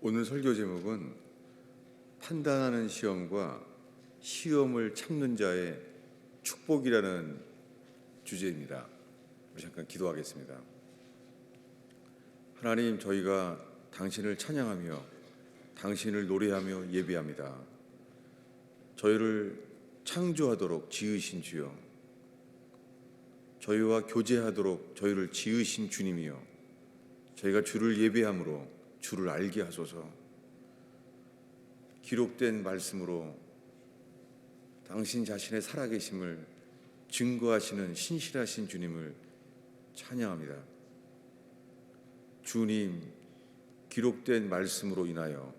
오늘 설교 제목은 판단하는 시험과 시험을 참는 자의 축복이라는 주제입니다. 우리 잠깐 기도하겠습니다. 하나님, 저희가 당신을 찬양하며 당신을 노래하며 예배합니다. 저희를 창조하도록 지으신 주여, 저희와 교제하도록 저희를 지으신 주님이여, 저희가 주를 예배함으로 주를 알게 하소서. 기록된 말씀으로 당신 자신의 살아계심을 증거하시는 신실하신 주님을 찬양합니다. 주님, 기록된 말씀으로 인하여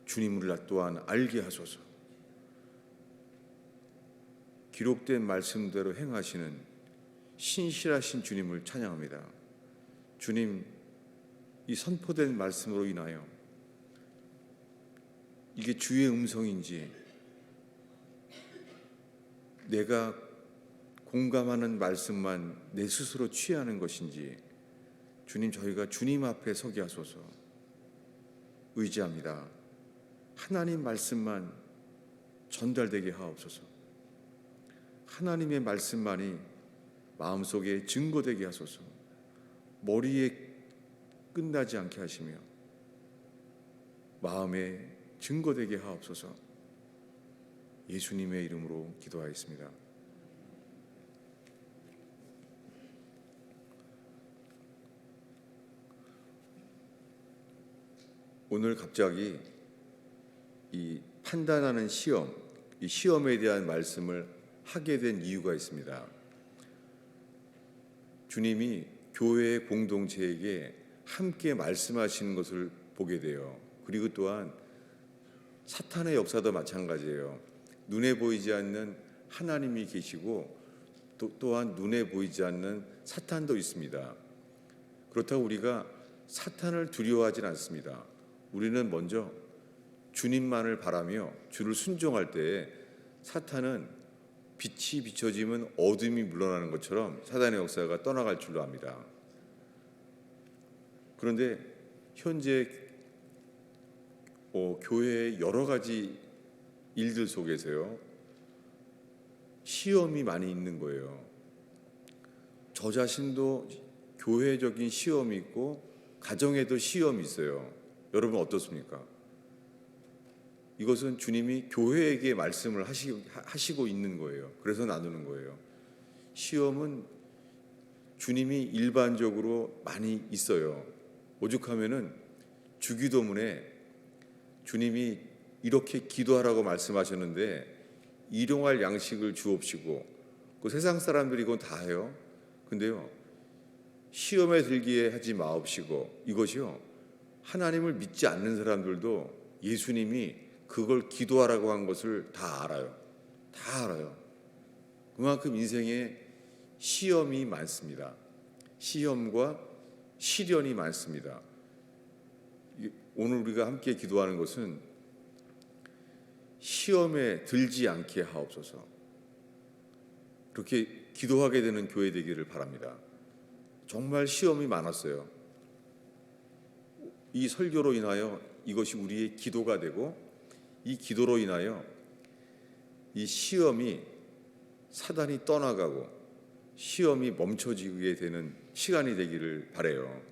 주님을 또한 알게 하소서. 기록된 말씀대로 행하시는 신실하신 주님을 찬양합니다. 주님, 이 선포된 말씀으로 인하여 이게 주의 음성인지, 내가 공감하는 말씀만 내 스스로 취하는 것인지, 주님, 저희가 주님 앞에 서게 하소서. 의지합니다. 하나님 말씀만 전달되게 하옵소서. 하나님의 말씀만이 마음속에 증거되게 하소서. 머리에 끝나지 않게 하시며 마음에 증거되게 하옵소서. 예수님의 이름으로 기도하였습니다. 오늘 갑자기 이 판단하는 시험, 이 시험에 대한 말씀을 하게 된 이유가 있습니다. 주님이 교회의 공동체에게 함께 말씀하시는 것을 보게 돼요. 그리고 또한 사탄의 역사도 마찬가지예요. 눈에 보이지 않는 하나님이 계시고 또한 눈에 보이지 않는 사탄도 있습니다. 그렇다고 우리가 사탄을 두려워하진 않습니다. 우리는 먼저 주님만을 바라며 주를 순종할 때에 사탄은 빛이 비춰지면 어둠이 물러나는 것처럼 사탄의 역사가 떠나갈 줄로 압니다. 그런데 현재 교회의 여러 가지 일들 속에서요, 시험이 많이 있는 거예요. 저 자신도 교회적인 시험이 있고 가정에도 시험이 있어요. 여러분 어떻습니까? 이것은 주님이 교회에게 말씀을 하시고 있는 거예요. 그래서 나누는 거예요. 시험은 주님이 일반적으로 많이 있어요. 오죽하면은 주기도문에 주님이 이렇게 기도하라고 말씀하셨는데 일용할 양식을 주옵시고, 그 세상 사람들이 이건 다 해요. 근데요, 시험에 들게 하지 마옵시고, 이것이요, 하나님을 믿지 않는 사람들도 예수님이 그걸 기도하라고 한 것을 다 알아요. 다 알아요. 그만큼 인생에 시험이 많습니다. 시험과 시련이 많습니다. 오늘 우리가 함께 기도하는 것은 시험에 들지 않게 하옵소서. 그렇게 기도하게 되는 교회 되기를 바랍니다. 정말 시험이 많았어요. 이 설교로 인하여 이것이 우리의 기도가 되고, 이 기도로 인하여 이 시험이 사단이 떠나가고 시험이 멈춰지게 되는 시간이 되기를 바라요.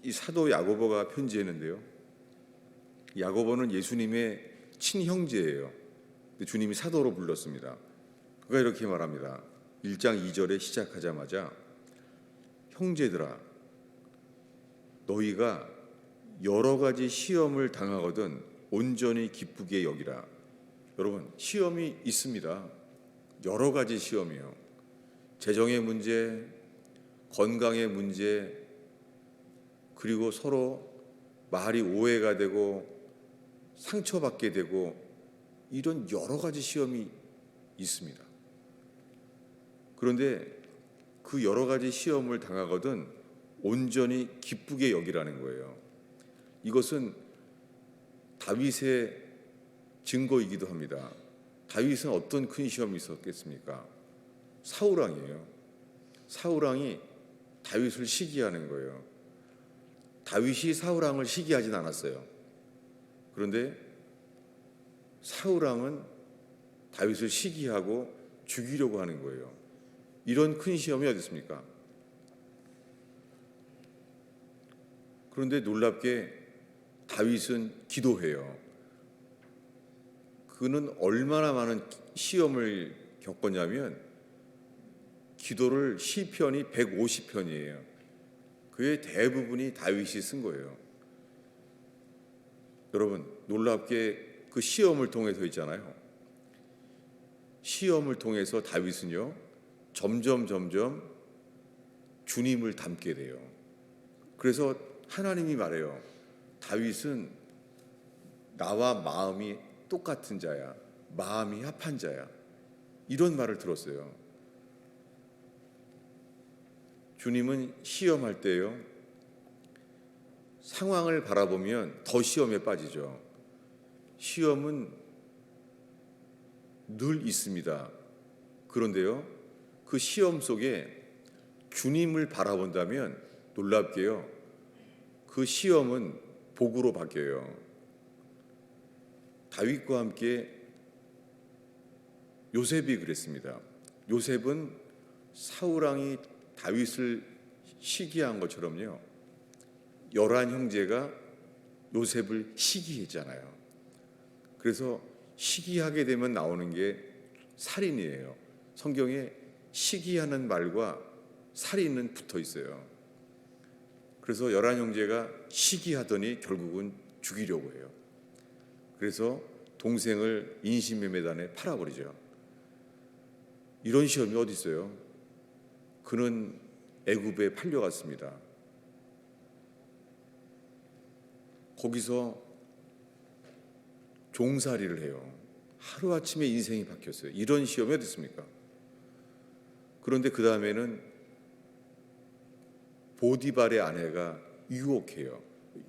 이 사도 야고보가 편지했는데요, 야고보는 예수님의 친형제예요. 주님이 사도로 불렀습니다. 그가 이렇게 말합니다. 1장 2절에 시작하자마자, 형제들아, 너희가 여러 가지 시험을 당하거든 온전히 기쁘게 여기라. 여러분, 시험이 있습니다. 여러 가지 시험이요. 재정의 문제, 건강의 문제, 그리고 서로 말이 오해가 되고 상처받게 되고, 이런 여러 가지 시험이 있습니다. 그런데 그 여러 가지 시험을 당하거든 온전히 기쁘게 여기라는 거예요. 이것은 다윗의 증거이기도 합니다. 다윗은 어떤 큰 시험이 있었겠습니까? 사울왕이에요. 사울왕이 다윗을 시기하는 거예요. 다윗이 사울 왕을 시기하진 않았어요. 그런데 사울 왕은 다윗을 시기하고 죽이려고 하는 거예요. 이런 큰 시험이 어디 있습니까? 그런데 놀랍게 다윗은 기도해요. 그는 얼마나 많은 시험을 겪었냐면 기도를 시편이 150편이에요. 그의 대부분이 다윗이 쓴 거예요. 여러분, 놀랍게 그 시험을 통해서 있잖아요. 시험을 통해서 다윗은요, 점점 주님을 닮게 돼요. 그래서 하나님이 말해요. 다윗은 나와 마음이 똑같은 자야. 마음이 합한 자야. 이런 말을 들었어요. 주님은 시험할 때요, 상황을 바라보면 더 시험에 빠지죠. 시험은 늘 있습니다. 그런데요, 그 시험 속에 주님을 바라본다면 놀랍게요, 그 시험은 복으로 바뀌어요. 다윗과 함께 요셉이 그랬습니다. 요셉은 사울 왕이 다윗을 시기한 것처럼요, 11 형제가 요셉을 시기했잖아요. 그래서 시기하게 되면 나오는 게 살인이에요. 성경에 시기하는 말과 살인은 붙어 있어요. 그래서 11 형제가 시기하더니 결국은 죽이려고 해요. 그래서 동생을 인신매매단에 팔아버리죠. 이런 시험이 어디 있어요? 그는 애굽에 팔려갔습니다. 거기서 종살이를 해요. 하루아침에 인생이 바뀌었어요. 이런 시험이 어디 있습니까? 그런데 그 다음에는 보디발의 아내가 유혹해요.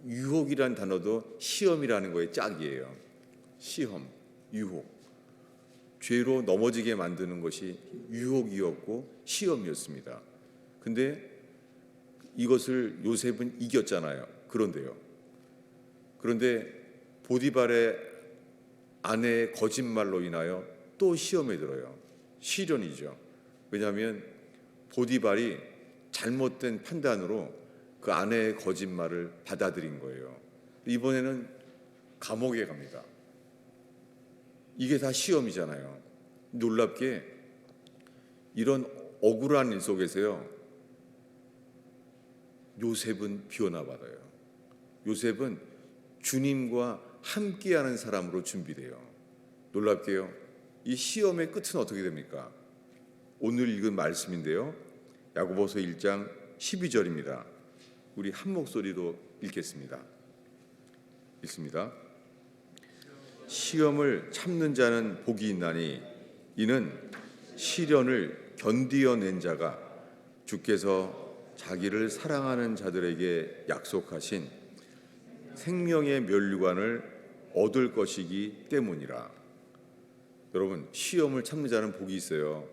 유혹이란 단어도 시험이라는 거의 짝이에요. 시험, 유혹. 죄로 넘어지게 만드는 것이 유혹이었고 시험이었습니다. 근데 이것을 요셉은 이겼잖아요. 그런데 보디발의 아내의 거짓말로 인하여 또 시험에 들어요. 시련이죠. 왜냐하면 보디발이 잘못된 판단으로 그 아내의 거짓말을 받아들인 거예요. 이번에는 감옥에 갑니다. 이게 다 시험이잖아요. 놀랍게 이런 억울한 일 속에서요, 요셉은 비워나받아요. 요셉은 주님과 함께하는 사람으로 준비돼요. 놀랍게요, 이 시험의 끝은 어떻게 됩니까? 오늘 읽은 말씀인데요, 야고보서 1장 12절입니다. 우리 한 목소리로 읽겠습니다. 읽습니다. 시험을 참는 자는 복이 있나니 이는 시련을 견디어낸 자가 주께서 자기를 사랑하는 자들에게 약속하신 생명의 면류관을 얻을 것이기 때문이라. 여러분, 시험을 참는 자는 복이 있어요.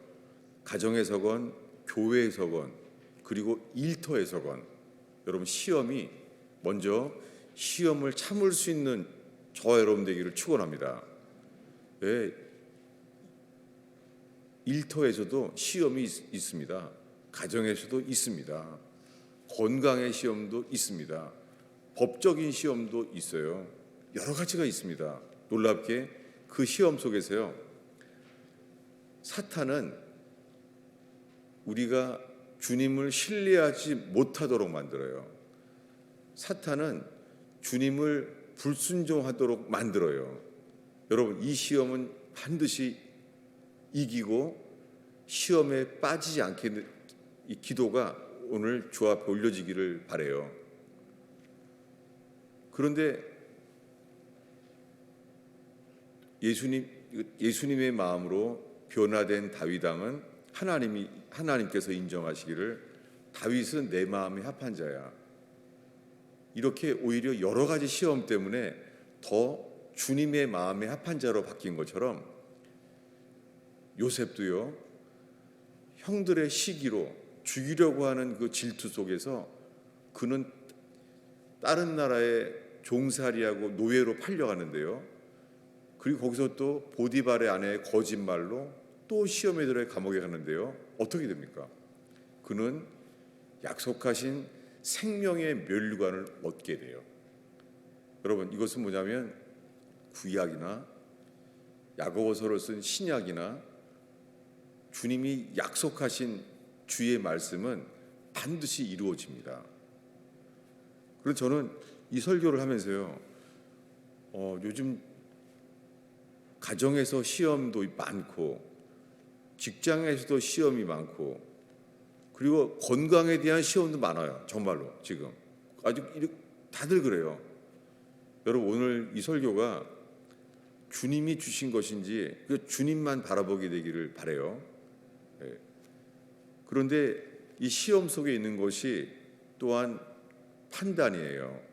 가정에서건 교회에서건 그리고 일터에서건 여러분, 시험이 먼저 시험을 참을 수 있는 저와 여러분 되기를 축원합니다. 왜? 일터에서도 시험이 있습니다. 가정에서도 있습니다. 건강의 시험도 있습니다. 법적인 시험도 있어요. 여러 가지가 있습니다. 놀랍게 그 시험 속에서요, 사탄은 우리가 주님을 신뢰하지 못하도록 만들어요. 사탄은 주님을 불순종하도록 만들어요. 여러분, 이 시험은 반드시 이기고 시험에 빠지지 않게 이 기도가 오늘 주 앞에 올려지기를 바라요. 그런데 예수님의 마음으로 변화된 다윗 왕은 하나님께서 인정하시기를 다윗은 내 마음이 합한 자야. 이렇게 오히려 여러 가지 시험 때문에 더 주님의 마음에 합한 자로 바뀐 것처럼 요셉도요, 형들의 시기로 죽이려고 하는 그 질투 속에서 그는 다른 나라에 종살이하고 노예로 팔려가는데요. 그리고 거기서 또 보디발의 아내의 거짓말로 또 시험에 들어 감옥에 가는데요. 어떻게 됩니까? 그는 약속하신 생명의 면류관을 얻게 돼요. 여러분, 이것은 뭐냐면 구약이나 야고보서를 쓴 신약이나 주님이 약속하신 주의 말씀은 반드시 이루어집니다. 그래서 저는 이 설교를 하면서요, 요즘 가정에서 시험도 많고 직장에서도 시험이 많고 그리고 건강에 대한 시험도 많아요. 정말로 지금 아주 다들 그래요. 여러분, 오늘 이 설교가 주님이 주신 것인지 주님만 바라보게 되기를 바라요. 그런데 이 시험 속에 있는 것이 또한 판단이에요.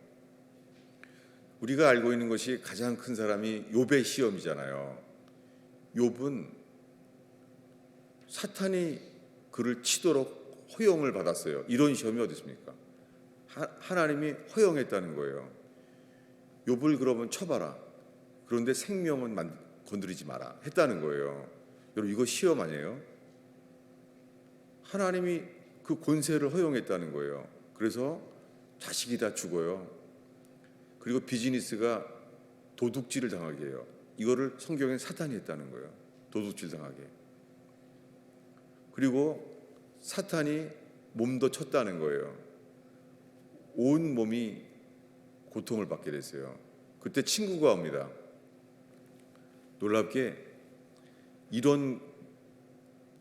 우리가 알고 있는 것이 가장 큰 사람이 욥의 시험이잖아요. 욥은 사탄이 그를 치도록 허용을 받았어요. 이런 시험이 어디 있습니까? 하나님이 허용했다는 거예요. 욥을 그러면 쳐봐라. 그런데 생명은 건드리지 마라 했다는 거예요. 여러분, 이거 시험 아니에요? 하나님이 그 권세를 허용했다는 거예요. 그래서 자식이 다 죽어요. 그리고 비즈니스가 도둑질을 당하게 해요. 이거를 성경에 사탄이 했다는 거예요. 도둑질 당하게. 그리고 사탄이 몸도 쳤다는 거예요. 온 몸이 고통을 받게 됐어요. 그때 친구가 옵니다. 놀랍게 이런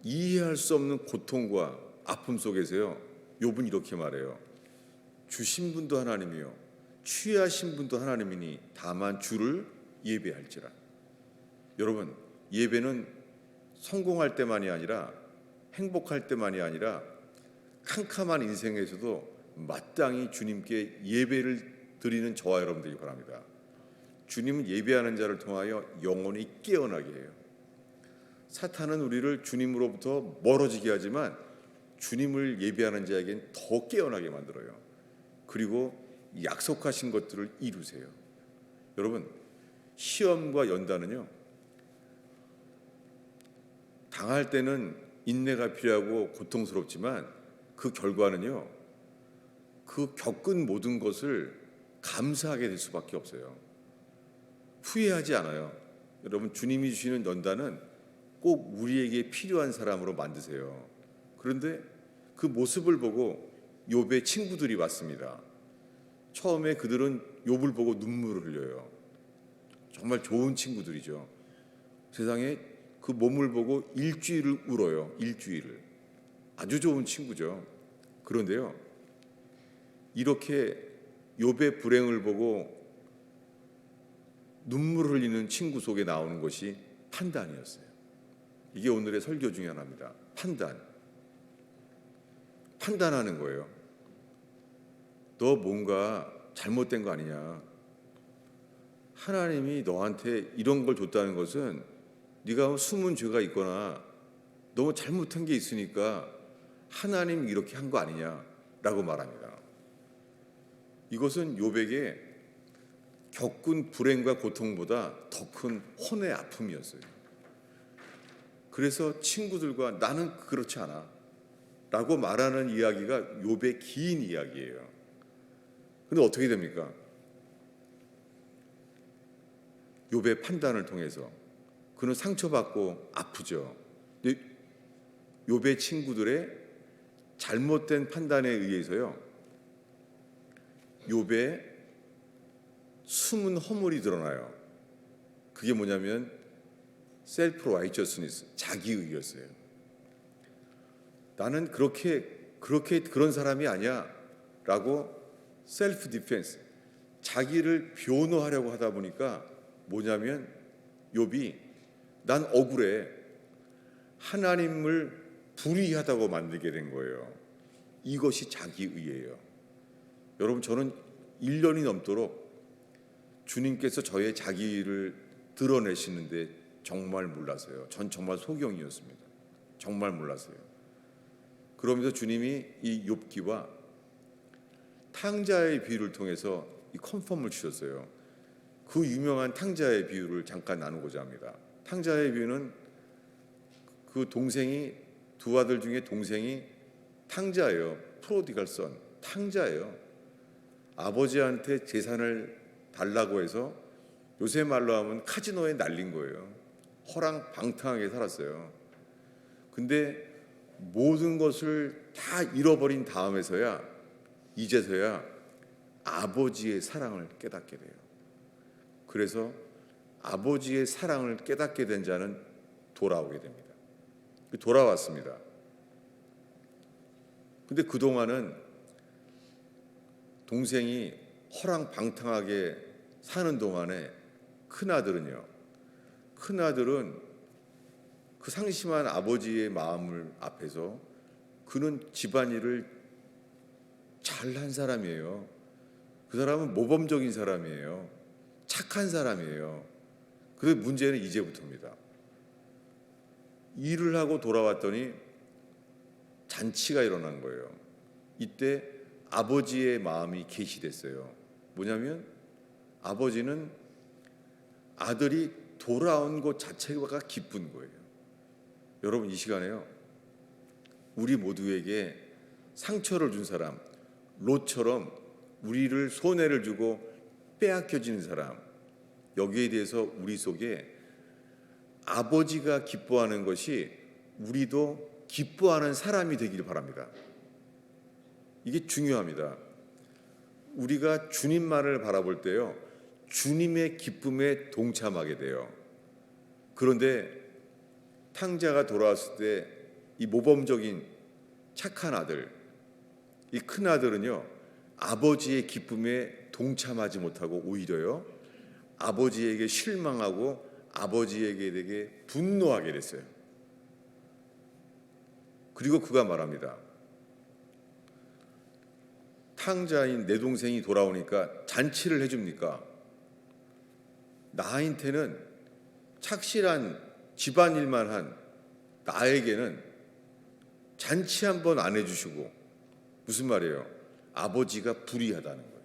이해할 수 없는 고통과 아픔 속에서요, 욥은 이렇게 말해요. 주신 분도 하나님이요 취하신 분도 하나님이니 다만 주를 예배할지라. 여러분, 예배는 성공할 때만이 아니라 행복할 때만이 아니라 캄캄한 인생에서도 마땅히 주님께 예배를 드리는 저와 여러분들이 바랍니다. 주님은 예배하는 자를 통하여 영혼이 깨어나게 해요. 사탄은 우리를 주님으로부터 멀어지게 하지만 주님을 예배하는 자에겐 더 깨어나게 만들어요. 그리고 약속하신 것들을 이루세요. 여러분, 시험과 연단은요, 당할 때는 인내가 필요하고 고통스럽지만 그 결과는요, 그 겪은 모든 것을 감사하게 될 수밖에 없어요. 후회하지 않아요. 여러분, 주님이 주시는 연단은 꼭 우리에게 필요한 사람으로 만드세요. 그런데 그 모습을 보고 욥의 친구들이 왔습니다. 처음에 그들은 욥을 보고 눈물을 흘려요. 정말 좋은 친구들이죠. 세상에 그 몸을 보고 일주일을 울어요. 일주일을. 아주 좋은 친구죠. 그런데요, 이렇게 욥의 불행을 보고 눈물 흘리는 친구 속에 나오는 것이 판단이었어요. 이게 오늘의 설교 중에 하나입니다. 판단하는 거예요. 너 뭔가 잘못된 거 아니냐. 하나님이 너한테 이런 걸 줬다는 것은 네가 숨은 죄가 있거나 너무 잘못한 게 있으니까 하나님이 이렇게 한 거 아니냐라고 말합니다. 이것은 욥에게 겪은 불행과 고통보다 더 큰 혼의 아픔이었어요. 그래서 친구들과 나는 그렇지 않아 라고 말하는 이야기가 욥의 긴 이야기예요. 근데 어떻게 됩니까? 욥의 판단을 통해서 그는 상처받고 아프죠. 근데 욥의 친구들의 잘못된 판단에 의해서요, 욥의 숨은 허물이 드러나요. 그게 뭐냐면 셀프 라이처스니스, 자기의였어요. 나는 그런 사람이 아니야라고 셀프 디펜스, 자기를 변호하려고 하다 보니까 뭐냐면 욥이 난 억울해, 하나님을 불의하다고 만들게 된 거예요. 이것이 자기의예요. 여러분, 저는 1년이 넘도록 주님께서 저의 자기를 드러내시는데 정말 몰랐어요. 전 정말 소경이었습니다. 정말 몰랐어요. 그러면서 주님이 이 욥기와 탕자의 비유를 통해서 이 컨펌을 주셨어요. 그 유명한 탕자의 비유를 잠깐 나누고자 합니다. 탕자의 비유는 그 동생이, 두 아들 중에 동생이 탕자예요. 프로디갈 선, 탕자예요. 아버지한테 재산을 달라고 해서 요새 말로 하면 카지노에 날린 거예요. 허랑방탕하게 살았어요. 근데 모든 것을 다 잃어버린 다음에서야, 이제서야 아버지의 사랑을 깨닫게 돼요. 그래서 아버지의 사랑을 깨닫게 된 자는 돌아오게 됩니다. 돌아왔습니다. 근데 그동안은 동생이 허랑방탕하게 사는 동안에 큰아들은 그 상심한 아버지의 마음을 앞에서 그는 집안일을 잘한 사람이에요. 그 사람은 모범적인 사람이에요. 착한 사람이에요. 그런데 문제는 이제부터입니다. 일을 하고 돌아왔더니 잔치가 일어난 거예요. 이때 아버지의 마음이 계시됐어요. 뭐냐면 아버지는 아들이 돌아온 것 자체가 기쁜 거예요. 여러분, 이 시간에요, 우리 모두에게 상처를 준 사람, 롯처럼 우리를 손해를 주고 빼앗겨지는 사람, 여기에 대해서 우리 속에 아버지가 기뻐하는 것이 우리도 기뻐하는 사람이 되기를 바랍니다. 이게 중요합니다. 우리가 주님만을 바라볼 때요, 주님의 기쁨에 동참하게 돼요. 그런데 탕자가 돌아왔을 때 이 모범적인 착한 아들, 이 큰 아들은요, 아버지의 기쁨에 동참하지 못하고 오히려요, 아버지에게 실망하고 아버지에게 되게 분노하게 됐어요. 그리고 그가 말합니다. 탕자인 내 동생이 돌아오니까 잔치를 해줍니까? 나한테는 착실한 집안일만 한 나에게는 잔치 한번 안 해주시고, 무슨 말이에요? 아버지가 불의하다는 거예요.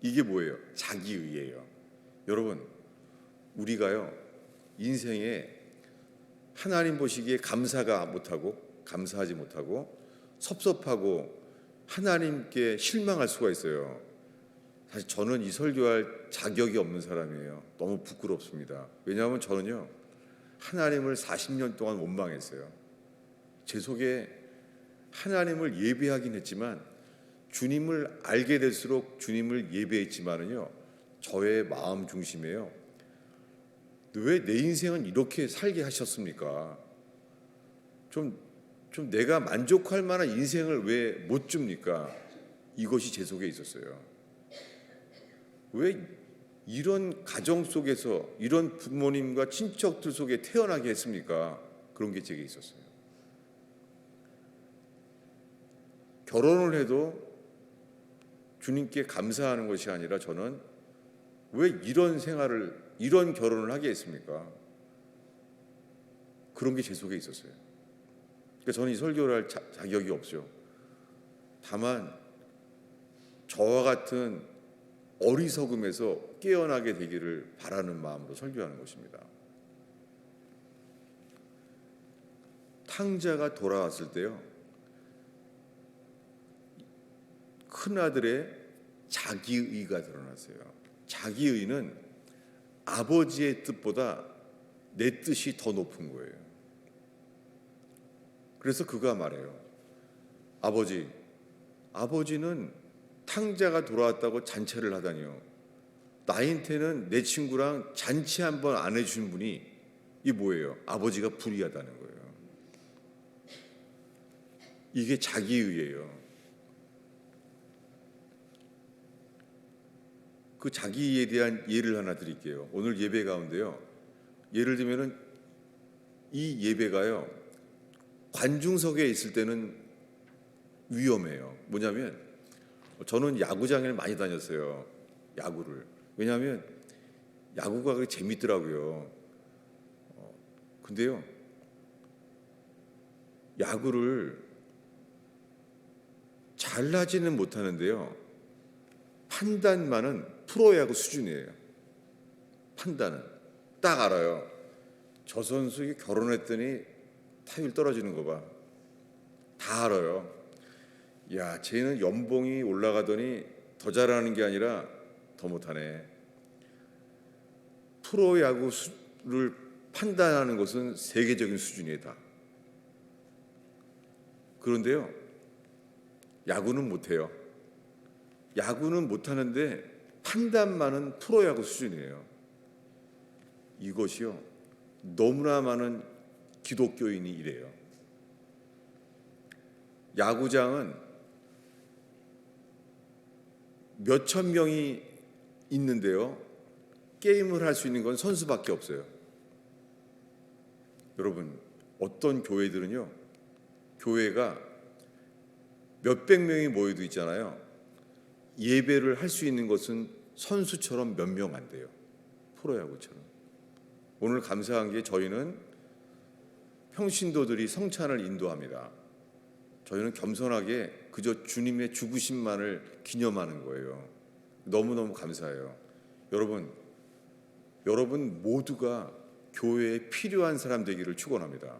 이게 뭐예요? 자기의예요. 여러분, 우리가요, 인생에 하나님 보시기에 감사하지 못하고 섭섭하고 하나님께 실망할 수가 있어요. 사실 저는 이 설교할 자격이 없는 사람이에요. 너무 부끄럽습니다. 왜냐하면 저는요, 하나님을 40년 동안 원망했어요. 제 속에 하나님을 예배하긴 했지만, 주님을 알게 될수록 주님을 예배했지만은요, 저의 마음 중심에요, 왜 내 인생은 이렇게 살게 하셨습니까? 좀 내가 만족할 만한 인생을 왜 못 줍니까? 이것이 제 속에 있었어요. 왜 이런 가정 속에서 이런 부모님과 친척들 속에 태어나게 했습니까? 그런 게 제게 있었어요. 결혼을 해도 주님께 감사하는 것이 아니라 저는 왜 이런 결혼을 하게 했습니까? 그런 게 제 속에 있었어요. 그러니까 저는 이 설교를 할 자격이 없죠. 다만 저와 같은 어리석음에서 깨어나게 되기를 바라는 마음으로 설교하는 것입니다. 탕자가 돌아왔을 때요, 큰아들의 자기의가 드러났어요. 자기의는 아버지의 뜻보다 내 뜻이 더 높은 거예요. 그래서 그가 말해요. 아버지는 탕자가 돌아왔다고 잔치를 하다니요. 나한테는 내 친구랑 잔치 한번 안 해준 분이 이게 뭐예요? 아버지가 불의하다는 거예요. 이게 자기의예요. 그 자기에 대한 예를 하나 드릴게요. 오늘 예배 가운데요, 예를 들면은 이 예배가요, 관중석에 있을 때는 위험해요. 뭐냐면 저는 야구장을 많이 다녔어요. 야구를. 왜냐하면 야구가 그렇게 재밌더라고요. 근데요, 야구를 잘하지는 못하는데요, 판단만은 프로야구 수준이에요. 판단은 딱 알아요. 저 선수 결혼했더니 타율 떨어지는 거 봐. 다 알아요. 야, 쟤는 연봉이 올라가더니 더 잘하는 게 아니라 더 못하네. 프로야구를 판단하는 것은 세계적인 수준이에요, 다. 그런데요, 야구는 못해요. 야구는 못하는데 판단만은 프로야구 수준이에요. 이것이요, 너무나 많은 기독교인이 이래요. 야구장은 몇천 명이 있는데요, 게임을 할 수 있는 건 선수밖에 없어요. 여러분, 어떤 교회들은요, 교회가 몇백 명이 모여도 있잖아요. 예배를 할 수 있는 것은 선수처럼 몇 명 안 돼요. 프로야구처럼. 오늘 감사한 게 저희는 평신도들이 성찬을 인도합니다. 저희는 겸손하게 그저 주님의 죽으심만을 기념하는 거예요. 너무너무 감사해요. 여러분 모두가 교회에 필요한 사람 되기를 축원합니다.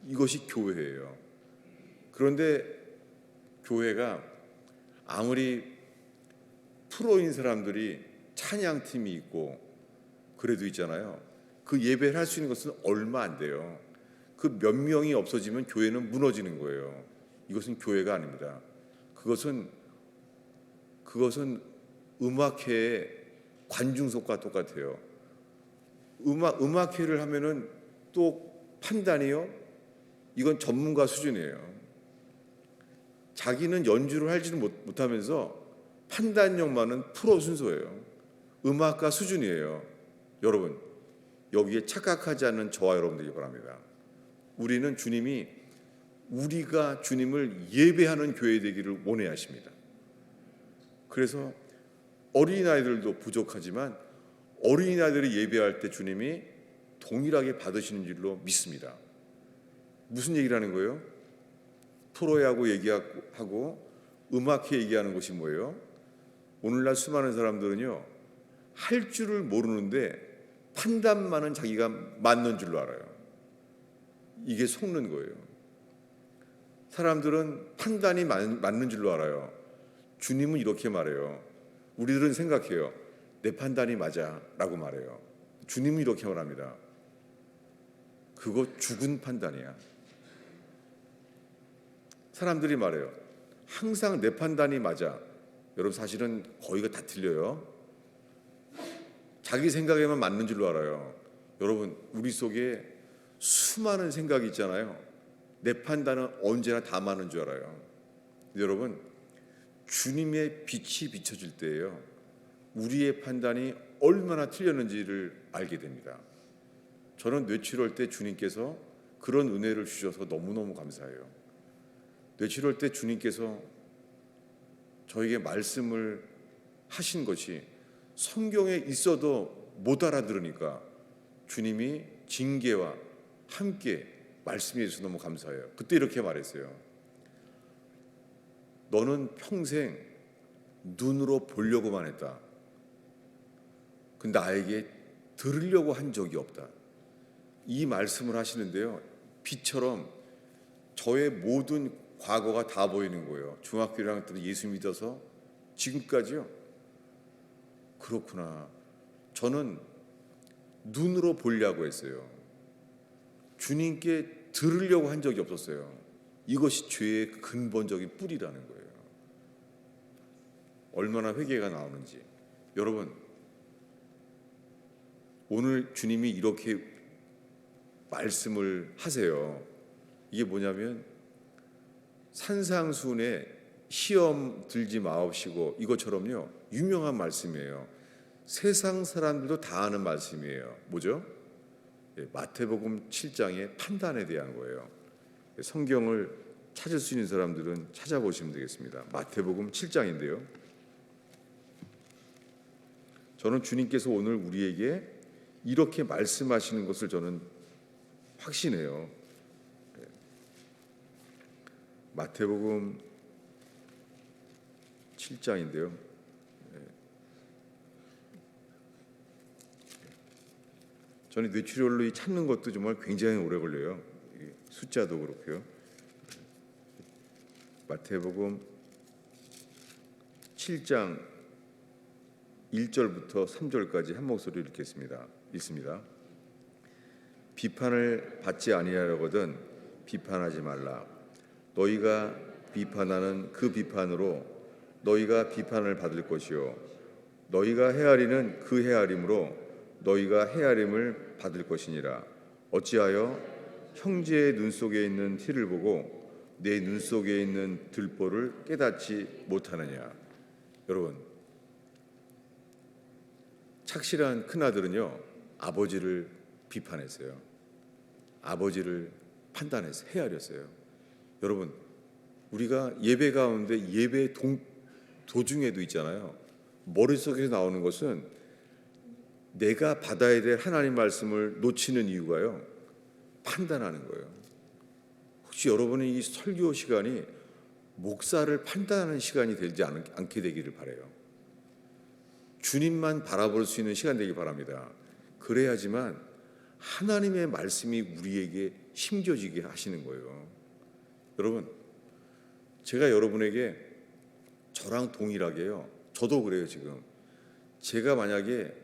이것이 교회예요. 그런데 교회가 아무리 프로인 사람들이 찬양팀이 있고 그래도 있잖아요. 그 예배를 할 수 있는 것은 얼마 안 돼요. 그 몇 명이 없어지면 교회는 무너지는 거예요. 이것은 교회가 아닙니다. 그것은 음악회의 관중석과 똑같아요. 음악회를 하면은 또 판단이요? 이건 전문가 수준이에요. 자기는 연주를 할지는 못하면서 판단력만은 프로 순서예요. 음악가 수준이에요. 여러분, 여기에 착각하지 않는 저와 여러분들이 바랍니다. 우리가 주님을 예배하는 교회 되기를 원해야 하십니다. 그래서 어린아이들도 부족하지만 어린아이들이 예배할 때 주님이 동일하게 받으시는 줄로 믿습니다. 무슨 얘기를 하는 거예요? 프로야구 얘기하고 음악회 얘기하는 것이 뭐예요? 오늘날 수많은 사람들은요, 할 줄을 모르는데 판단만은 자기가 맞는 줄로 알아요. 이게 속는 거예요. 사람들은 판단이 맞는 줄로 알아요. 주님은 이렇게 말해요. 우리들은 생각해요. 내 판단이 맞아 라고 말해요. 주님은 이렇게 말합니다. 그거 죽은 판단이야. 사람들이 말해요. 항상 내 판단이 맞아. 여러분, 사실은 거의가 다 틀려요. 자기 생각에만 맞는 줄로 알아요. 여러분, 우리 속에 수많은 생각이 있잖아요. 내 판단은 언제나 다 맞는 줄 알아요. 여러분, 주님의 빛이 비춰질 때예요, 우리의 판단이 얼마나 틀렸는지를 알게 됩니다. 저는 뇌출혈 때 주님께서 그런 은혜를 주셔서 너무너무 감사해요. 뇌출혈 때 주님께서 저에게 말씀을 하신 것이 성경에 있어도 못 알아들으니까 주님이 징계와 함께 말씀해 주셔서 너무 감사해요. 그때 이렇게 말했어요. 너는 평생 눈으로 보려고만 했다. 근데 나에게 들으려고 한 적이 없다. 이 말씀을 하시는데요, 빛처럼 저의 모든 과거가 다 보이는 거예요. 중학교 1학년 때 예수 믿어서 지금까지요. 그렇구나. 저는 눈으로 보려고 했어요. 주님께 들으려고 한 적이 없었어요. 이것이 죄의 근본적인 뿌리라는 거예요. 얼마나 회개가 나오는지. 여러분, 오늘 주님이 이렇게 말씀을 하세요. 이게 뭐냐면 산상수훈에 시험 들지 마옵시고, 이것처럼요, 유명한 말씀이에요. 세상 사람들도 다 아는 말씀이에요. 뭐죠? 마태복음 7장의 판단에 대한 거예요. 성경을 찾을 수 있는 사람들은 찾아보시면 되겠습니다. 마태복음 7장인데요. 저는 주님께서 오늘 우리에게 이렇게 말씀하시는 것을 저는 확신해요. 마태복음 7장인데요. 저는 뇌출혈로 찾는 것도 정말 굉장히 오래 걸려요. 숫자도 그렇고요. 마태복음 7장 1절부터 3절까지 한 목소리로 읽습니다. 비판을 받지 아니하려거든 비판하지 말라. 너희가 비판하는 그 비판으로 너희가 비판을 받을 것이요 너희가 헤아리는 그 헤아림으로 너희가 헤아림을 받을 것이니라. 어찌하여 형제의 눈 속에 있는 티를 보고 내 눈 속에 있는 들보를 깨닫지 못하느냐. 여러분, 착실한 큰아들은요 아버지를 비판했어요. 아버지를 판단해서 헤아렸어요. 여러분, 우리가 예배 가운데 예배 도중에도 있잖아요. 머릿속에서 나오는 것은 내가 받아야 될 하나님 말씀을 놓치는 이유가요, 판단하는 거예요. 혹시 여러분의 이 설교 시간이 목사를 판단하는 시간이 되지 않게 되기를 바라요. 주님만 바라볼 수 있는 시간 되기 바랍니다. 그래야지만 하나님의 말씀이 우리에게 심겨지게 하시는 거예요. 여러분, 제가 여러분에게 저랑 동일하게요, 저도 그래요. 지금 제가 만약에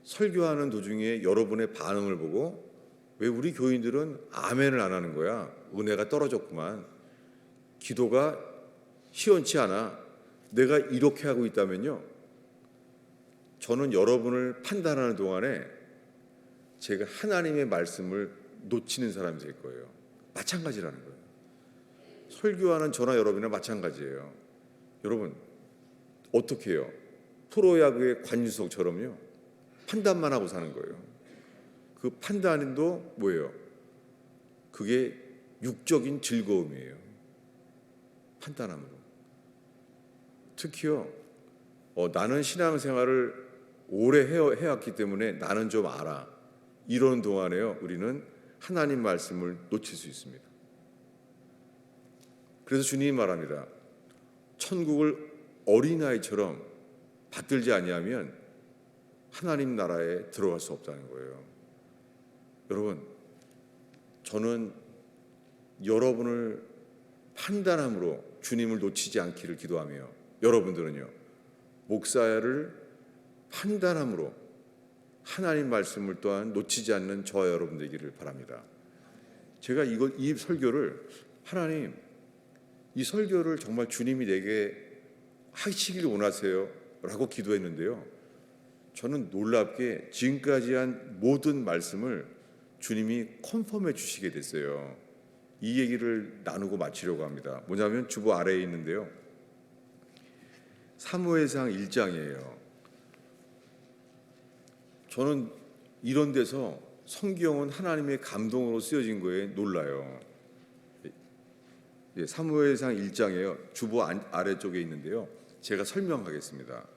설교하는 도중에 여러분의 반응을 보고 왜 우리 교인들은 아멘을 안 하는 거야? 은혜가 떨어졌구만. 기도가 시원치 않아. 내가 이렇게 하고 있다면요, 저는 여러분을 판단하는 동안에 제가 하나님의 말씀을 놓치는 사람이 될 거예요. 마찬가지라는 거예요. 설교하는 저나 여러분이나 마찬가지예요. 여러분, 어떻게 해요? 프로야구의 관유석처럼요, 판단만 하고 사는 거예요. 그 판단도 뭐예요? 그게 육적인 즐거움이에요. 판단함으로. 특히요, 나는 신앙생활을 오래 해왔기 때문에 나는 좀 알아, 이런 동안에요 우리는 하나님 말씀을 놓칠 수 있습니다. 그래서 주님이 말합니다. 천국을 어린아이처럼 받들지 아니하면 하나님 나라에 들어갈 수 없다는 거예요. 여러분, 저는 여러분을 판단함으로 주님을 놓치지 않기를 기도하며, 여러분들은요 목사를 판단함으로 하나님 말씀을 또한 놓치지 않는 저와 여러분 되기를 바랍니다. 제가 이 설교를, 하나님, 이 설교를 정말 주님이 내게 하시길 원하세요 라고 기도했는데요, 저는 놀랍게 지금까지 한 모든 말씀을 주님이 컨펌해 주시게 됐어요. 이 얘기를 나누고 마치려고 합니다. 뭐냐면 주보 아래에 있는데요, 사무엘상 1장이에요. 저는 이런 데서 성경은 하나님의 감동으로 쓰여진 거에 놀라요. 사무엘상 1장이에요. 주보 아래쪽에 있는데요, 제가 설명하겠습니다.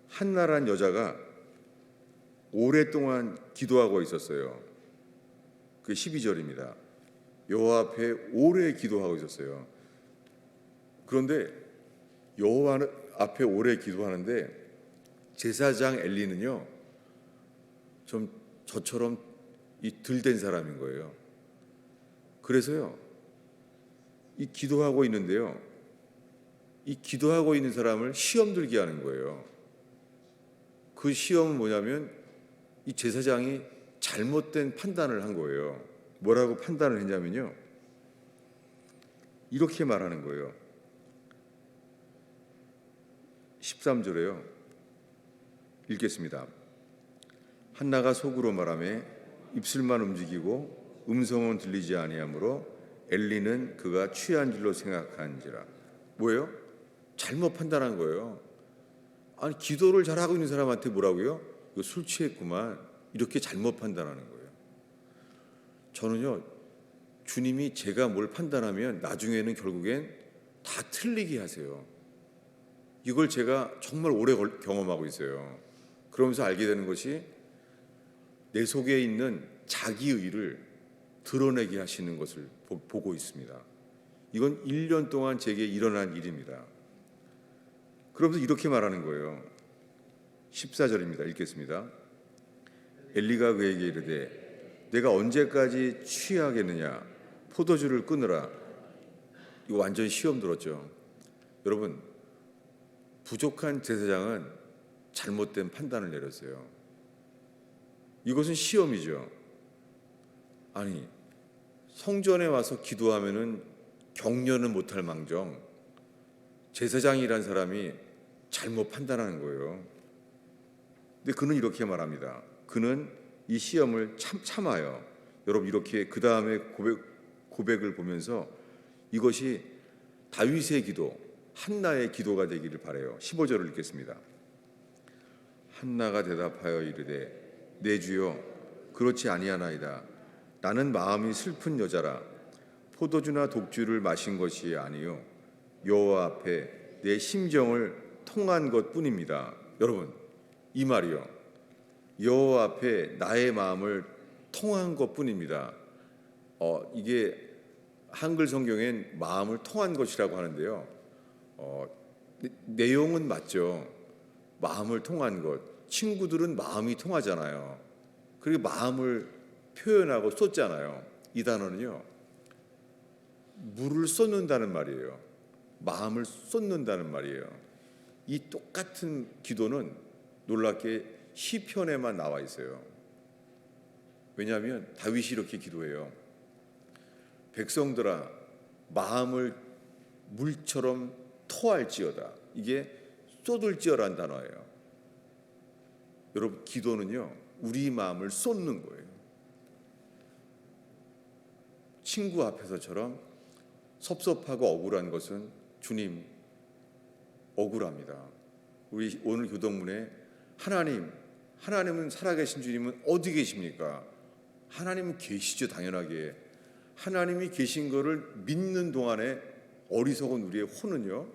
한나라는 여자가 오랫동안 기도하고 있었어요. 그 12절입니다. 여호와 앞에 오래 기도하고 있었어요. 그런데 여호와 앞에 오래 기도하는데 제사장 엘리는요 좀 저처럼 들된 사람인 거예요. 그래서요 이 기도하고 있는데요, 이 기도하고 있는 사람을 시험 들게 하는 거예요. 그 시험은 뭐냐면 이 제사장이 잘못된 판단을 한 거예요. 뭐라고 판단을 했냐면요, 이렇게 말하는 거예요. 13절에요. 읽겠습니다. 한나가 속으로 말하며 입술만 움직이고 음성은 들리지 아니하므로 엘리는 그가 취한 줄로 생각한지라. 뭐예요? 잘못 판단한 거예요. 아니, 기도를 잘하고 있는 사람한테 뭐라고요? 이거 술 취했구만, 이렇게 잘못 판단하는 거예요. 저는요, 주님이 제가 뭘 판단하면 나중에는 결국엔 다 틀리게 하세요. 이걸 제가 정말 오래 경험하고 있어요. 그러면서 알게 되는 것이 내 속에 있는 자기의를 드러내게 하시는 것을 보고 있습니다. 이건 1년 동안 제게 일어난 일입니다. 그러면서 이렇게 말하는 거예요. 14절입니다. 읽겠습니다. 엘리가 그에게 이르되 내가 언제까지 취하겠느냐 포도주를 끊으라. 이거 완전 시험 들었죠. 여러분, 부족한 제사장은 잘못된 판단을 내렸어요. 이것은 시험이죠. 아니, 성전에 와서 기도하면은 격려는 못할 망정 제사장이란 사람이 잘못 판단하는 거예요. 근데 그는 이렇게 말합니다. 그는 이 시험을 참아요. 여러분, 이렇게 그 다음에 고백을 보면서 이것이 다윗의 기도, 한나의 기도가 되기를 바라요. 15절을 읽겠습니다. 한나가 대답하여 이르되 내 주여 그렇지 아니하나이다. 나는 마음이 슬픈 여자라. 포도주나 독주를 마신 것이 아니요 여호와 앞에 내 심정을 통한 것뿐입니다. 여러분, 이 말이요, 여호와 앞에 나의 마음을 통한 것뿐입니다. 이게 한글 성경엔 마음을 통한 것이라고 하는데요. 내용은 맞죠. 마음을 통한 것. 친구들은 마음이 통하잖아요. 그리고 마음을 표현하고 쏟잖아요. 이 단어는요, 물을 쏟는다는 말이에요. 마음을 쏟는다는 말이에요. 이 똑같은 기도는 놀랍게 시편에만 나와 있어요. 왜냐하면 다윗이 이렇게 기도해요. 백성들아 마음을 물처럼 토할지어다. 이게 쏟을지어라는 단어예요. 여러분, 기도는요, 우리 마음을 쏟는 거예요. 친구 앞에서처럼 섭섭하고 억울한 것은 주님 억울합니다. 우리 오늘 교동문에 하나님은 살아계신 주님은 어디 계십니까? 하나님은 계시죠. 당연하게 하나님이 계신 것을 믿는 동안에 어리석은 우리의 혼은요,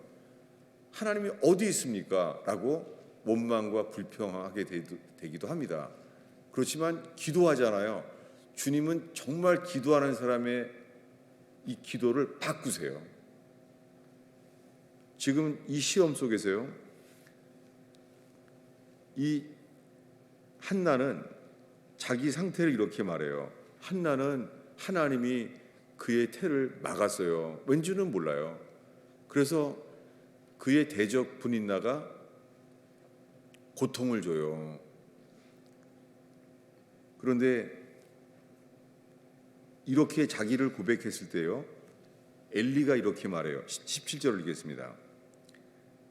하나님이 어디 있습니까? 라고 원망과 불평하게 되기도 합니다. 그렇지만 기도하잖아요. 주님은 정말 기도하는 사람의 이 기도를 바꾸세요. 지금 이 시험 속에서요, 이 한나는 자기 상태를 이렇게 말해요. 한나는 하나님이 그의 태를 막았어요. 왠지는 몰라요. 그래서 그의 대적 분인나가 고통을 줘요. 그런데 이렇게 자기를 고백했을 때요, 엘리가 이렇게 말해요. 17절을 읽겠습니다.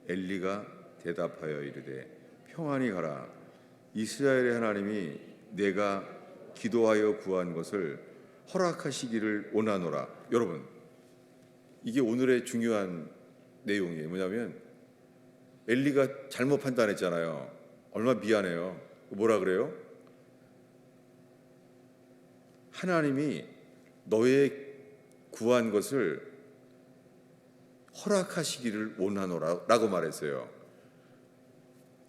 엘리가 대답하여 이르되 평안히 가라. 이스라엘의 하나님이 내가 기도하여 구한 것을 허락하시기를 원하노라. 여러분, 이게 오늘의 중요한 내용이에요. 뭐냐면 엘리가 잘못 판단했잖아요. 얼마나 미안해요. 뭐라 그래요? 하나님이 너의 구한 것을 허락하시기를 원하노라 라고 말했어요.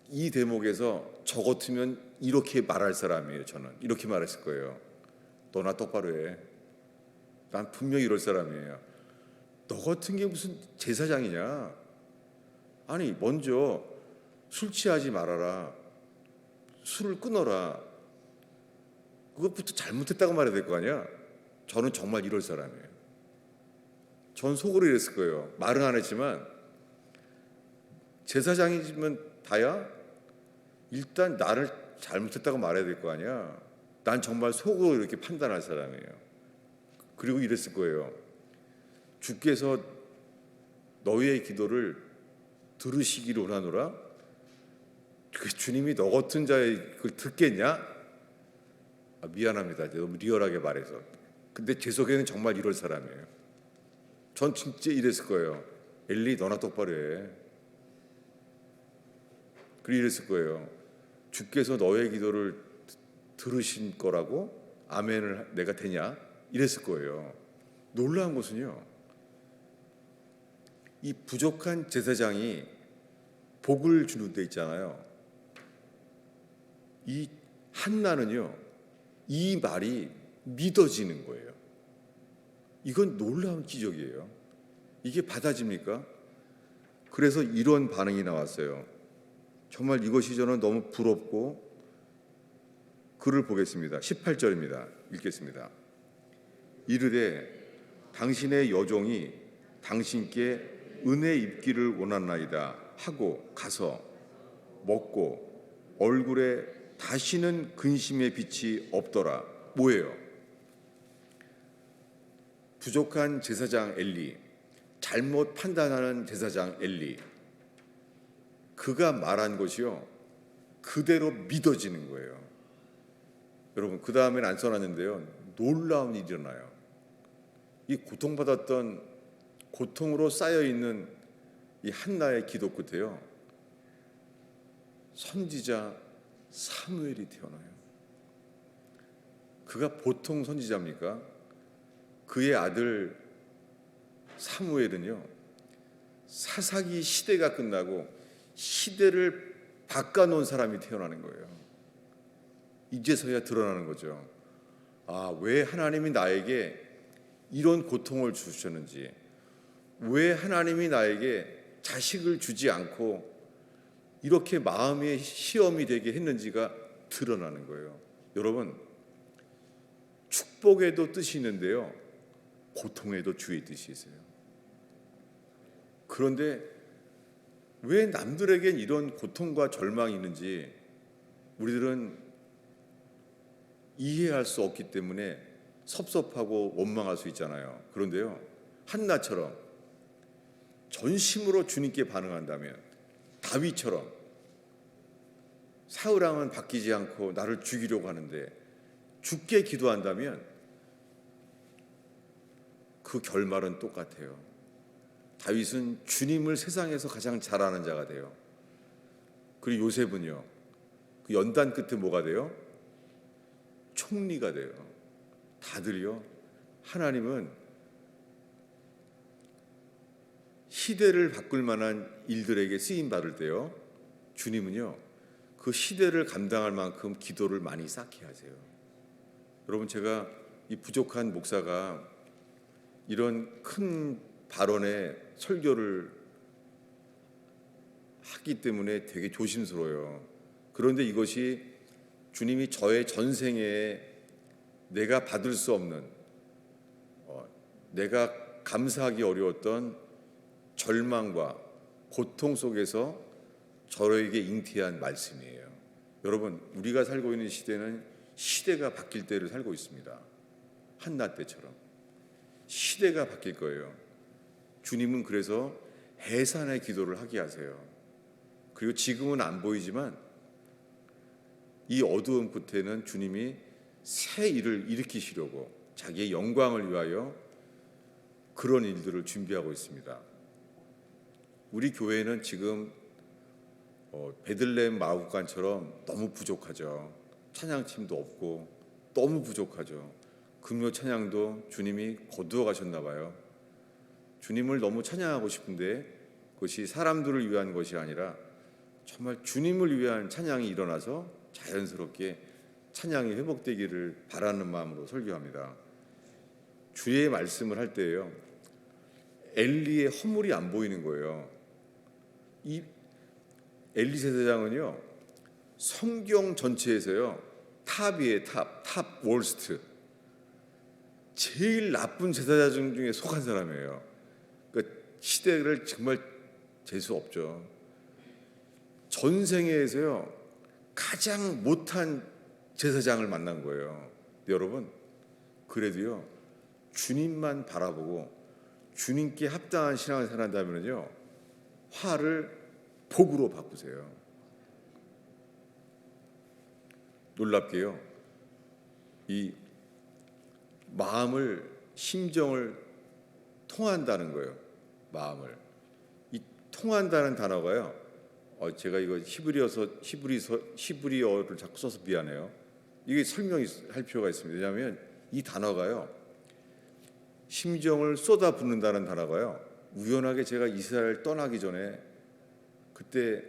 이 대목에서 저 같으면 이렇게 말할 사람이에요. 저는 이렇게 말했을 거예요. 너나 똑바로 해. 난 분명히 이럴 사람이에요. 너 같은 게 무슨 제사장이냐? 아니, 먼저 술 취하지 말아라. 술을 끊어라. 그것부터 잘못했다고 말해야 될 거 아니야? 저는 정말 이럴 사람이에요. 전 속으로 이랬을 거예요. 말은 안 했지만 제사장이면 다야? 일단 나를 잘못했다고 말해야 될 거 아니야? 난 정말 속으로 이렇게 판단할 사람이에요. 그리고 이랬을 거예요. 주께서 너희의 기도를 들으시기를 원하노라? 그 주님이 너 같은 자의 그걸 듣겠냐? 미안합니다. 너무 리얼하게 말해서. 근데 제 속에는 정말 이럴 사람이에요. 전 진짜 이랬을 거예요. 엘리 너나 똑바로 해. 그리고 이랬을 거예요. 주께서 너의 기도를 들으신 거라고 아멘을 내가 되냐? 이랬을 거예요. 놀라운 것은요, 이 부족한 제사장이 복을 주는 데 있잖아요. 이 한나는요, 이 말이 믿어지는 거예요. 이건 놀라운 기적이에요. 이게 받아집니까? 그래서 이런 반응이 나왔어요. 정말 이것이 저는 너무 부럽고 글을 보겠습니다. 18절입니다. 읽겠습니다. 이르되 당신의 여종이 당신께 은혜 입기를 원하나이다 하고 가서 먹고 얼굴에 다시는 근심의 빛이 없더라. 뭐예요? 부족한 제사장 엘리, 잘못 판단하는 제사장 엘리, 그가 말한 것이요 그대로 믿어지는 거예요. 여러분, 그 다음에는 안 써놨는데요, 놀라운 일이 일어나요. 이 고통받았던, 고통으로 쌓여있는 이 한나의 기도 끝에요, 선지자 사무엘이 태어나요. 그가 보통 선지자입니까? 그의 아들 사무엘은요, 사사기 시대가 끝나고 시대를 바꿔놓은 사람이 태어나는 거예요. 이제서야 드러나는 거죠. 아, 왜 하나님이 나에게 이런 고통을 주셨는지, 왜 하나님이 나에게 자식을 주지 않고 이렇게 마음의 시험이 되게 했는지가 드러나는 거예요. 여러분, 축복에도 뜻이 있는데요, 고통에도 주의 뜻이 있어요. 그런데 왜 남들에겐 이런 고통과 절망이 있는지 우리들은 이해할 수 없기 때문에 섭섭하고 원망할 수 있잖아요. 그런데요, 한나처럼 전심으로 주님께 반응한다면, 다윗처럼 사울왕은 바뀌지 않고 나를 죽이려고 하는데 죽게 기도한다면 그 결말은 똑같아요. 다윗은 주님을 세상에서 가장 잘 아는 자가 돼요. 그리고 요셉은요, 그 연단 끝에 뭐가 돼요? 총리가 돼요. 다들요, 하나님은 시대를 바꿀 만한 일들에게 쓰임 받을 때요, 주님은요 그 시대를 감당할 만큼 기도를 많이 쌓게 하세요. 여러분, 제가 이 부족한 목사가 이런 큰 발언에 설교를 하기 때문에 되게 조심스러워요. 그런데 이것이 주님이 저의 전생에 내가 받을 수 없는, 내가 감사하기 어려웠던 절망과 고통 속에서 저에게 잉태한 말씀이에요. 여러분, 우리가 살고 있는 시대는 시대가 바뀔 때를 살고 있습니다. 한나 때처럼 시대가 바뀔 거예요. 주님은 그래서 해산의 기도를 하게 하세요. 그리고 지금은 안 보이지만 이 어두운 끝에는 주님이 새 일을 일으키시려고 자기의 영광을 위하여 그런 일들을 준비하고 있습니다. 우리 교회는 지금 베들레헴 마구간처럼 너무 부족하죠. 찬양팀도 없고 너무 부족하죠. 금요 찬양도 주님이 거두어 가셨나 봐요. 주님을 너무 찬양하고 싶은데 그것이 사람들을 위한 것이 아니라 정말 주님을 위한 찬양이 일어나서 자연스럽게 찬양이 회복되기를 바라는 마음으로 설교합니다. 주의 말씀을 할 때예요, 엘리의 허물이 안 보이는 거예요. 이 엘리 제사장은요, 성경 전체에서요 탑이에요. 탑 월스트, 제일 나쁜 제사장 중에 속한 사람이에요. 그러니까 시대를 정말 재수 없죠. 전생에서요 가장 못한 제사장을 만난 거예요. 여러분, 그래도요 주님만 바라보고 주님께 합당한 신앙을 살아간다면요 화를 복으로 바꾸세요. 놀랍게요, 이 마음을, 심정을 통한다는 거예요. 마음을, 이 통한다는 단어가요, 제가 이거 히브리어를 자꾸 써서 미안해요. 이게 설명할 필요가 있습니다. 왜냐하면 이 단어가요, 심정을 쏟아붓는다는 단어가요, 우연하게 제가 이스라엘 떠나기 전에 그때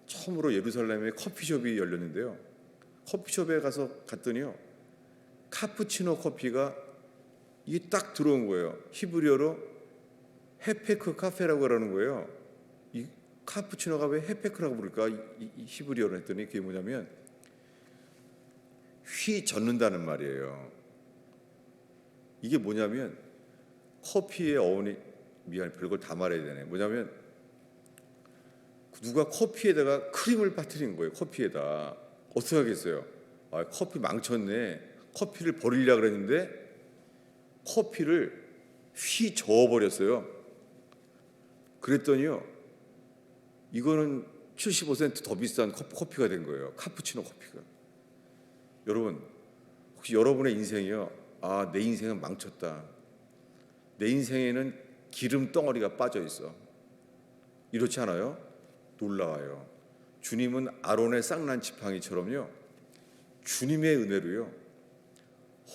처음으로 예루살렘에 커피숍이 열렸는데요, 커피숍에 갔더니요 카푸치노 커피가 이게 딱 들어온 거예요. 히브리어로 헤페크 카페라고 그러는 거예요. 이 카푸치노가 왜 헤페크라고 부를까? 이 히브리어로 했더니 그게 뭐냐면 휘젓는다는 말이에요. 이게 뭐냐면 커피의 어원이 별걸 다 말해야 되네. 뭐냐면 누가 커피에다가 크림을 빠뜨린 거예요. 커피에다. 어떻게 하겠어요? 아, 커피 망쳤네. 커피를 버리려고 그랬는데 커피를 휘저어버렸어요. 그랬더니요, 이거는 75% 더 비싼 커피가 된 거예요. 카푸치노 커피가. 여러분, 혹시 여러분의 인생이요, 아, 내 인생은 망쳤다, 내 인생에는 기름 덩어리가 빠져 있어, 이렇지 않아요? 놀라워요. 주님은 아론의 쌍난 지팡이처럼요, 주님의 은혜로요,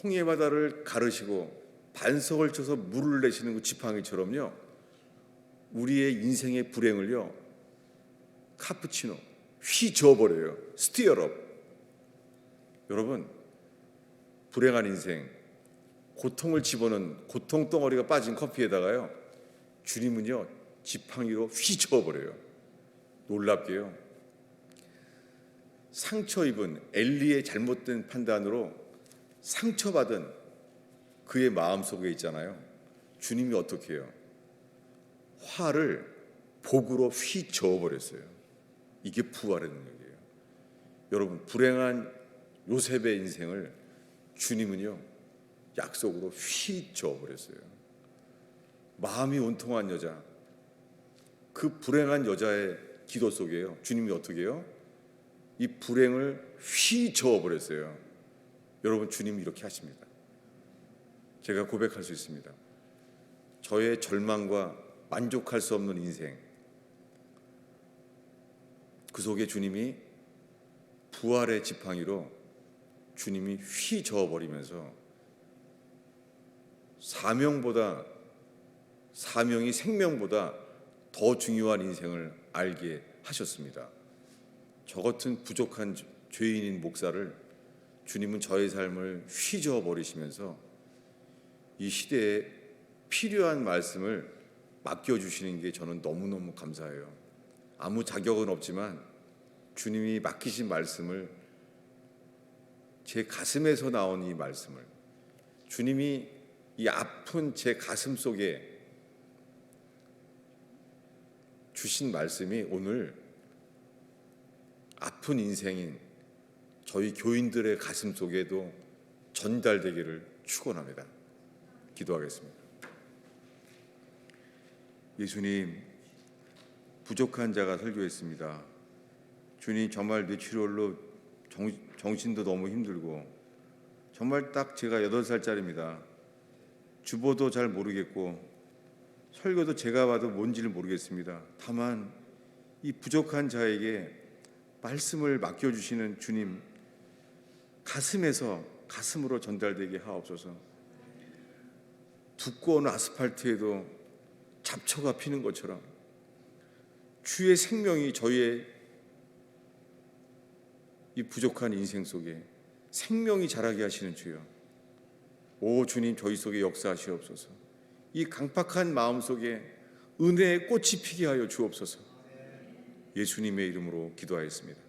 홍해 바다를 가르시고 반석을 쳐서 물을 내시는 그 지팡이처럼요, 우리의 인생의 불행을요, 카푸치노 휘저어버려요. 스티어럽. 여러분, 불행한 인생, 고통을 집어넣은 고통 덩어리가 빠진 커피에다가요, 주님은요 지팡이로 휘저어버려요. 놀랍게요, 상처 입은 엘리의 잘못된 판단으로 상처받은 그의 마음속에 있잖아요, 주님이 어떻게 해요? 화를 복으로 휘저어버렸어요. 이게 부활의 능력이에요. 여러분, 불행한 요셉의 인생을 주님은요 약속으로 휘저어버렸어요. 마음이 온통한 여자, 그 불행한 여자의 기도 속에요, 주님이 어떻게 해요? 이 불행을 휘저어버렸어요. 여러분, 주님이 이렇게 하십니다. 제가 고백할 수 있습니다. 저의 절망과 만족할 수 없는 인생, 그 속에 주님이 부활의 지팡이로 주님이 휘저어버리면서 사명이 생명보다 더 중요한 인생을 알게 하셨습니다. 저 같은 부족한 죄인인 목사를 주님은 저의 삶을 휘저어버리시면서 이 시대에 필요한 말씀을 맡겨주시는 게 저는 너무너무 감사해요. 아무 자격은 없지만 주님이 맡기신 말씀을, 제 가슴에서 나온 이 말씀을, 주님이 이 아픈 제 가슴 속에 주신 말씀이 오늘 아픈 인생인 저희 교인들의 가슴 속에도 전달되기를 축원합니다. 기도하겠습니다. 예수님, 부족한 자가 설교했습니다. 주님, 정말 뇌출혈로 정신도 너무 힘들고, 정말 딱 제가 8살짜리입니다. 주보도 잘 모르겠고 설교도 제가 봐도 뭔지를 모르겠습니다. 다만 이 부족한 자에게 말씀을 맡겨주시는 주님, 가슴으로 전달되게 하옵소서. 두꺼운 아스팔트에도 잡초가 피는 것처럼 주의 생명이 저희의 이 부족한 인생 속에 생명이 자라게 하시는 주여, 오 주님, 저희 속에 역사하시옵소서. 이 강팍한 마음 속에 은혜의 꽃이 피게 하여 주옵소서. 예수님의 이름으로 기도하였습니다.